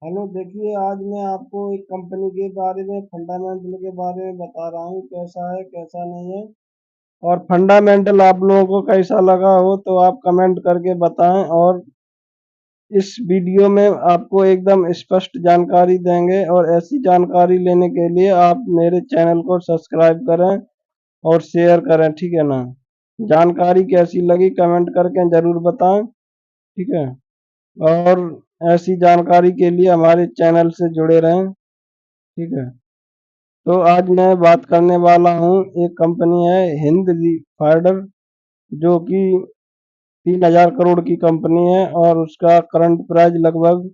Hello, देखिए आज मैं आपको एक कंपनी के बारे में फंडामेंटल के बारे में बता रहा हूँ, कैसा है कैसा नहीं है। और फंडामेंटल आप लोगों को कैसा लगा हो तो आप कमेंट करके बताएं। और इस वीडियो में आपको एकदम स्पष्ट जानकारी देंगे, और ऐसी जानकारी लेने के लिए आप मेरे चैनल को सब्सक्राइब करें और शेयर करें, ठीक है ना। जानकारी कैसी लगी कमेंट करके ज़रूर बताएं, ठीक है। और ऐसी जानकारी के लिए हमारे चैनल से जुड़े रहें, ठीक है। तो आज मैं बात करने वाला हूँ, एक कंपनी है हिंद फाइबर, जो कि 3,000 करोड़ की कंपनी है और उसका करंट प्राइस लगभग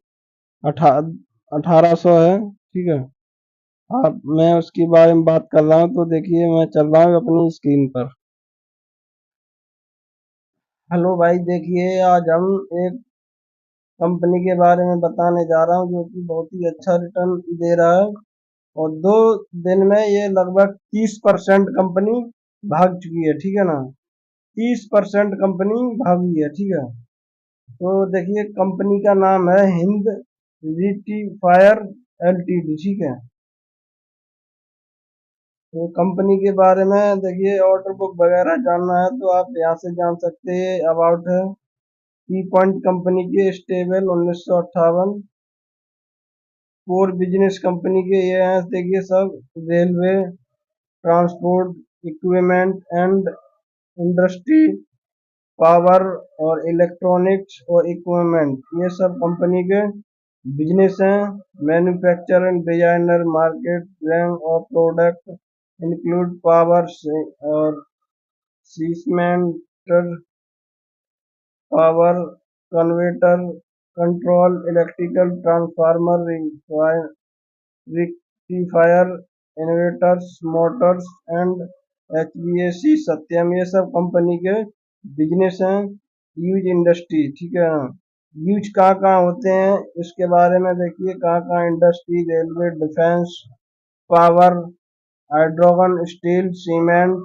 1800 है, ठीक है। आप मैं उसके बारे में बात कर रहा हूँ, तो देखिए मैं चल रहा हूँ अपनी स्क्रीन पर। हेलो भाई, देखिए आज हम एक कंपनी के बारे में बताने जा रहा हूँ जो कि बहुत ही अच्छा रिटर्न दे रहा है। और 2 दिन में ये लगभग 30% कंपनी भाग चुकी है, ठीक है ना। 30% कंपनी भागी है, ठीक है। तो देखिए कंपनी का नाम है हिंद रिटीफायर एलटीडी, ठीक है। तो कंपनी के बारे में देखिए, ऑर्डर बुक वगैरह जानना है तो आप यहाँ से जान सकते हैं। अबाउट है, की पॉइंट कंपनी के स्टेबल 1958, कोर बिजनेस कंपनी के ये हैं, देखिए सब railway, transport, equipment and industry, power और इलेक्ट्रॉनिक्स और इक्विपमेंट, ये सब कंपनी के बिजनेस हैं। Manufacture and designer market rank of product include power और semiconductor, power converter, control, electrical transformer, rectifier, inverters, motors and HVAC systems, ये सब company के बिजनेस हैं। यूज इंडस्ट्री, ठीक है। यूज कहाँ कहाँ होते हैं इसके बारे में देखिए, कहाँ कहाँ industry, railway, defence, power, hydrogen, steel, cement,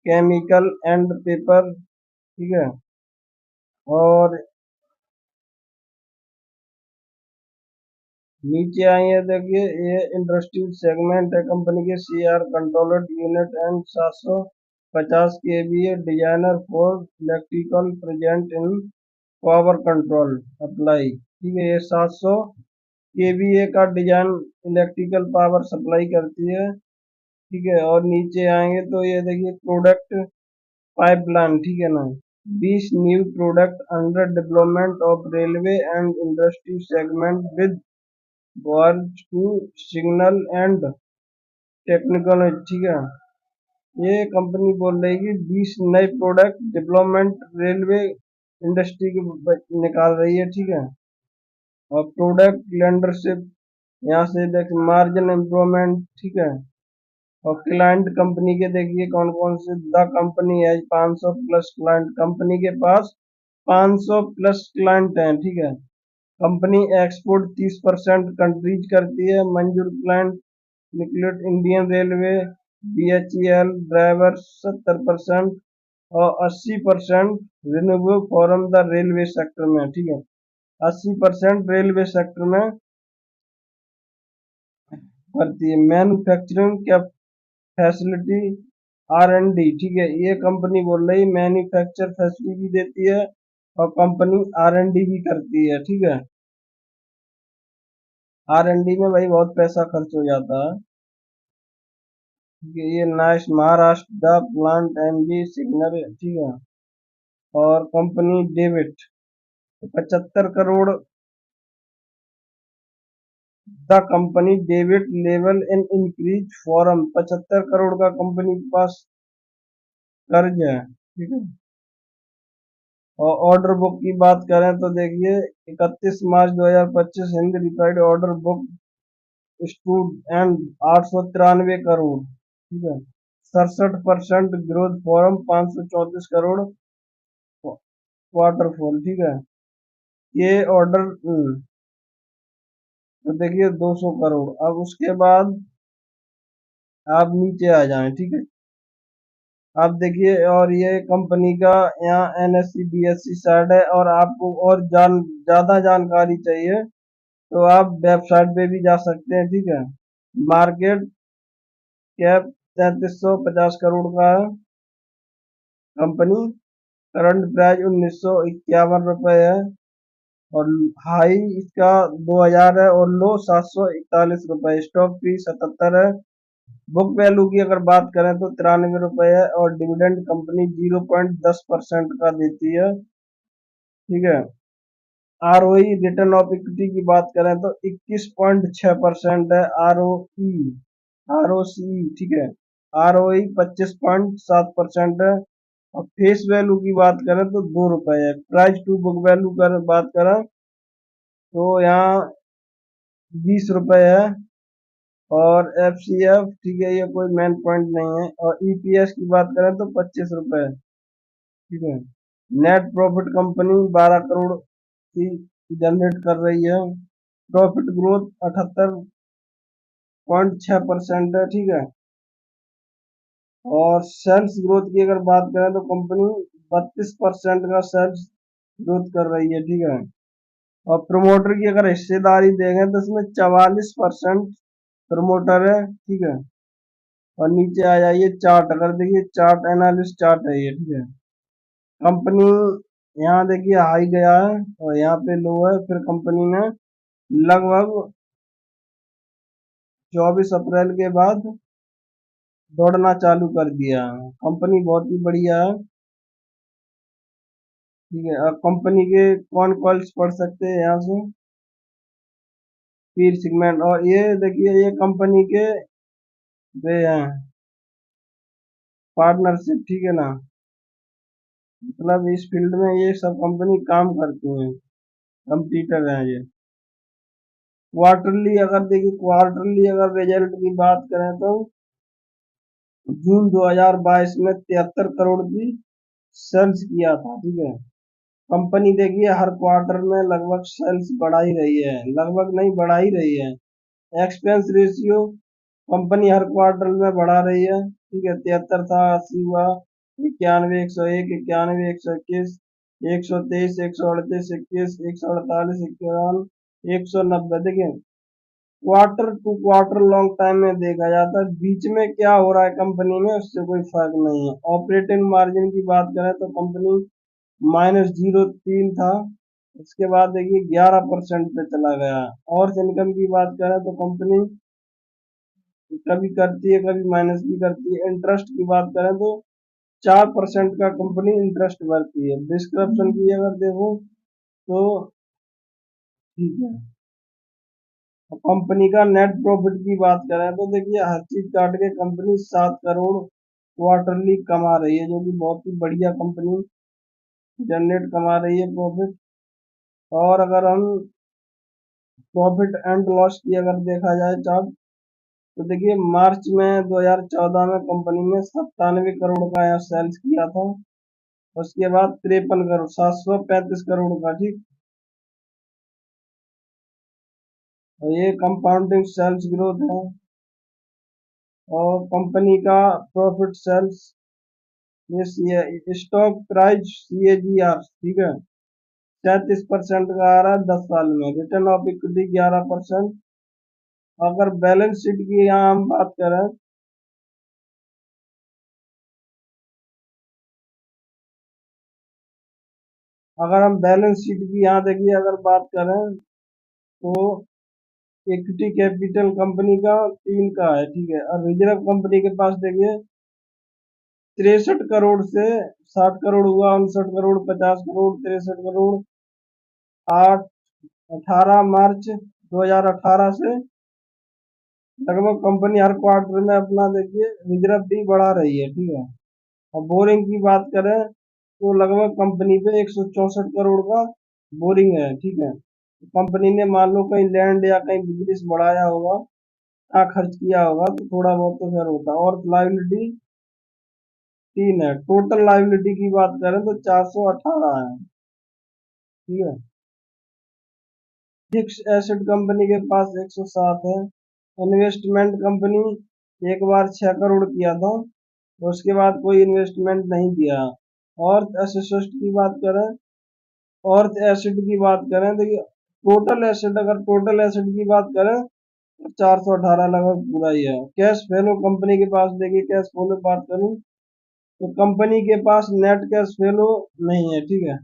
chemical and paper, ठीक है। और नीचे आइए, देखिए ये इंडस्ट्रियल सेगमेंट है कंपनी के। CR controller unit and 750 KVA designer for electrical present in power control apply, ठीक है। ये 700 केवीए का डिजाइन इलेक्ट्रिकल पावर सप्लाई करती है, ठीक है। और नीचे आएंगे तो ये देखिए प्रोडक्ट पाइपलाइन, ठीक है ना। 20 new product under development of railway and industry segment with verge to signal and technical, ठीक है। ये कंपनी बोल रही है कि 20 नए प्रोडक्ट डेवलपमेंट रेलवे इंडस्ट्री के निकाल रही है, ठीक है। और प्रोडक्ट लेंडरशिप, यहाँ से देख मार्जिन इम्प्रूवमेंट, ठीक है। और क्लाइंट कंपनी के देखिए कौन कौन से। द कंपनी है 500 प्लस क्लाइंट, कंपनी के पास 500 प्लस क्लाइंट हैं, ठीक है। कंपनी एक्सपोर्ट 30% कंट्रीज करती है। मंजूर क्लाइंट निकलेट इंडियन रेलवे, बीएचईएल, ड्राइवर 70% और 80% renewable from the railway sector में, ठीक है। 80% रेलवे सेक्टर में करती है। Manufacturing facility, R and D, ठीक है। ये कंपनी बोल रही मैन्युफैक्चर फैसिलिटी भी देती है और कंपनी आर एंड डी भी करती है, ठीक है। आर एंड डी में भाई बहुत पैसा खर्च हो जाता है, ठीक है। ये nice Maharashtra the plant MG signal, ठीक है। और company David 75 crore, the company David level in increase from, 75 crore का कंपनी के पास कर्ज है, ठीक है। और ऑर्डर बुक की बात करें तो देखिए 31 मार्च 2025 हिंद रिफाइड order book stood and 893 crore, ठीक है। 67% ग्रोथ फॉरम 534 करोड़ क्वार्टर 4, ठीक है। ये ऑर्डर तो देखिए 200 करोड़। अब उसके बाद आप नीचे आ जाएं, ठीक है। आप देखिए, और ये कंपनी का यहाँ एनएससी बीएससी साइड है। और आपको और ज्यादा जानकारी चाहिए तो आप वेबसाइट पे भी जा सकते हैं, ठीक है। मार्केट कैप 3350 करोड़ का है कंपनी। करंट प्राइस 1951 रुपये है, और हाई इसका 2000 है, और लो 741 रुपये। स्टॉक फी 77 है। बुक वैल्यू की अगर बात करें तो 93 रुपये है, और डिविडेंड कंपनी 0.10% का देती है, ठीक है। आरओई रिटर्न ऑफ इक्विटी की बात करें तो 21.6% है। आरओसी, ठीक है। आरओई 25.7% है। और फेस वैल्यू की बात करें तो 2 रुपये है। प्राइस टू बुक वैल्यू कर बात करें तो यहाँ 20 रुपये है। और एफसीएफ, ठीक है, ये कोई मेन पॉइंट नहीं है। और ईपीएस की बात करें तो 25 रुपये, ठीक है। नेट प्रॉफिट कंपनी 12 करोड़ की जनरेट कर रही है। प्रॉफिट ग्रोथ 78.6% है, ठीक है। और सेल्स ग्रोथ की अगर बात करें तो कंपनी 32% का सेल्स ग्रोथ कर रही है, ठीक है। और प्रमोटर की अगर हिस्सेदारी देंगे तो इसमें 44% प्रमोटर है, ठीक है। और नीचे आ जाइए चार्ट, अगर देखिए चार्ट एनालिस्ट चार्ट है ये, ठीक है। कंपनी यहाँ देखिए हाई गया है और यहाँ पे लो है, फिर कंपनी ने लगभग 24 अप्रैल के बाद दौड़ना चालू कर दिया। कंपनी बहुत ही बढ़िया है, ठीक है। अब कंपनी के कौन कॉल्स पढ़ सकते हैं यहाँ से, पीर सेगमेंट। और ये देखिए ये कंपनी के वे हैं पार्टनरशिप, ठीक है ना, मतलब इस फील्ड में ये सब कंपनी काम करती हैं, कंपटीटर हैं ये। क्वार्टरली अगर देखिए, क्वार्टरली अगर रिजल्ट की बात करें तो जून 2022 में 73 करोड़ की सेल्स किया था, ठीक है। कंपनी देखिए हर क्वार्टर में लगभग सेल्स बढ़ा ही रही है, लगभग नहीं बढ़ा ही रही है। एक्सपेंस रेशियो कंपनी हर क्वार्टर में बढ़ा रही है, ठीक है। 73 था, 80 हुआ, 91, 101, 91, 121, 123, 138, 21, 148, 51, 190। देखिए quarter to quarter long time में देखा जाता है, बीच में क्या हो रहा है कंपनी में उससे कोई फर्क नहीं है। ऑपरेटिंग मार्जिन की बात करें तो कंपनी -0.3 था, उसके बाद देखिए 11% पे चला गया। और इनकम की बात करें तो कंपनी कभी करती है, कभी माइनस भी करती है। इंटरेस्ट की बात करें तो 4% का कंपनी इंटरेस्ट भरती है। डिस्क्रिप्शन की अगर देखो तो ठीक है। कंपनी का नेट प्रॉफिट की बात करें तो देखिए हर चीज काट के कंपनी 7 करोड़ क्वार्टरली कमा रही है, जो कि बहुत ही बढ़िया कंपनी जनरेट कमा रही है प्रॉफिट। और अगर हम प्रॉफिट एंड लॉस की अगर देखा जाए चार्ट, तो देखिए मार्च में 2014 में कंपनी ने 97 करोड़ का यहाँ सेल्स किया था। उसके बाद 53 करोड़, 735 करोड़ का, ठीक। और ये कंपाउंडिंग सेल्स ग्रोथ है। और कंपनी का प्रॉफिट सेल्स, ये स्टॉक प्राइस CAGR, ठीक है, 37% का आ रहा है 10 साल में। Return of equity 11%। अगर बैलेंस शीट की यहाँ हम बात करें, अगर हम बैलेंस शीट की यहाँ देखिए अगर बात करें तो इक्विटी कैपिटल कंपनी का 3 का है, ठीक है। और रिजर्व कंपनी के पास देखिए 63 करोड़ से 60 करोड़ हुआ, 59 करोड़, 50 करोड़, 63 करोड़। 8 18 मार्च 2018 से लगभग कंपनी हर क्वार्टर में अपना देखिए रिजर्व भी बढ़ा रही है, ठीक है। और बोरिंग की बात करें तो लगभग कंपनी पे 164 करोड़ का बोरिंग है, ठीक है। कंपनी ने मान लो कहीं लैंड या कहीं बिजनेस बढ़ाया होगा, क्या खर्च किया होगा, तो थोड़ा बहुत तो फिर होता। और लाइबिलिटी 3 है। टोटल लाइबिलिटी की बात करें तो 418 है, ठीक है। फिक्स एसेट कंपनी के पास 107 है। इन्वेस्टमेंट कंपनी एक बार 6 करोड़ किया था, तो उसके बाद कोई इन्वेस्टमेंट नहीं किया। और एसेट की बात करें, और एसिड की बात करें, देखिए टोटल एसेट, अगर टोटल एसेट की बात करें तो 418 लगभग पूरा ही है। कैश फ्लो कंपनी के पास, देखिए कैश फ्लो बात करूं तो कंपनी के पास नेट कैश फ्लो नहीं है, ठीक है।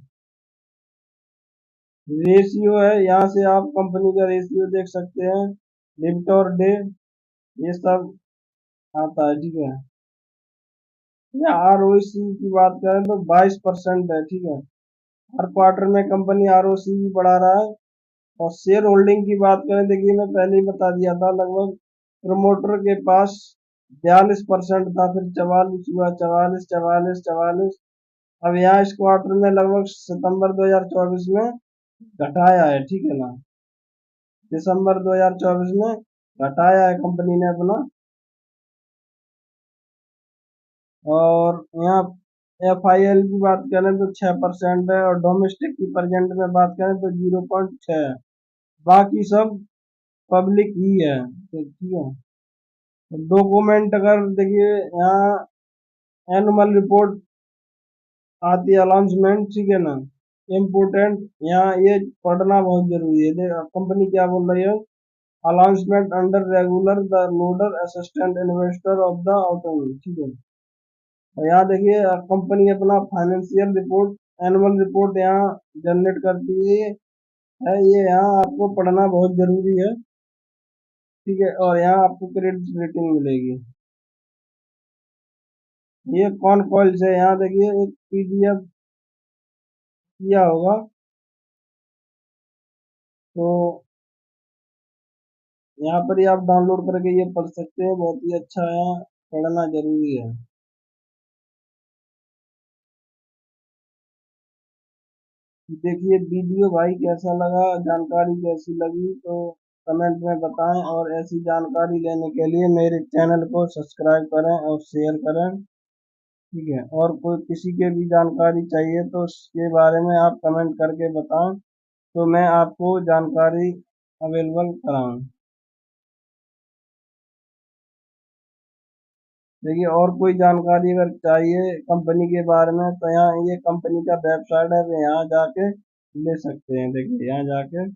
रेशियो है, यहाँ से आप कंपनी का रेशियो देख सकते हैं, डेबिट और डे, ये सब आता है, ठीक है। या आरओसी की बात करें तो 22% है, ठीक है। हर क्वार्टर में कंपनी आरओसी भी बढ़ा रहा है। और शेयर होल्डिंग की बात करें, देखिए मैं पहले ही बता दिया था, लगभग प्रमोटर के पास 42% था, फिर 44 हुआ, 44, 44, 44। अब यहाँ इस क्वार्टर में लगभग सितंबर 2024 में घटाया है, ठीक है ना। दिसंबर 2024 में घटाया है कंपनी ने अपना। और यहाँ एफआईएल की बात करें तो 6% है, और डोमेस्टिक की प्रेजेंट में बात करें तो 0.6 है। बाकी सब पब्लिक ही है, तो ठीक है। डॉक्यूमेंट अगर देखिए यहाँ एनुअल रिपोर्ट आती है, अनाउंसमेंट, ठीक है ना, इम्पोर्टेंट, यहाँ ये पढ़ना बहुत जरूरी है। कंपनी क्या बोल रही है, announcement under regular the loader assistant investor of the autonomy, ठीक है। और यहाँ देखिए कंपनी अपना फाइनेंशियल रिपोर्ट, एनुअल रिपोर्ट यहाँ जनरेट करती है, ये यहाँ आपको पढ़ना बहुत जरूरी है, ठीक है। और यहाँ आपको क्रेडिट रेटिंग मिलेगी। ये कौन कॉल से, यहाँ देखिए एक पीडीएफ किया होगा, तो यहाँ पर ही आप डाउनलोड करके ये पढ़ सकते हैं, बहुत ही अच्छा है, पढ़ना जरूरी है। देखिए वीडियो भाई कैसा लगा, जानकारी कैसी लगी, तो कमेंट में बताएं, और ऐसी जानकारी लेने के लिए मेरे चैनल को सब्सक्राइब करें और शेयर करें, ठीक है। और कोई किसी के भी जानकारी चाहिए तो उसके बारे में आप कमेंट करके बताएं, तो मैं आपको जानकारी अवेलेबल कराऊं। देखिए और कोई जानकारी अगर चाहिए कंपनी के बारे में तो यहाँ ये कंपनी का वेबसाइट है, तो यहाँ जाके ले सकते हैं, देखिए यहाँ जाके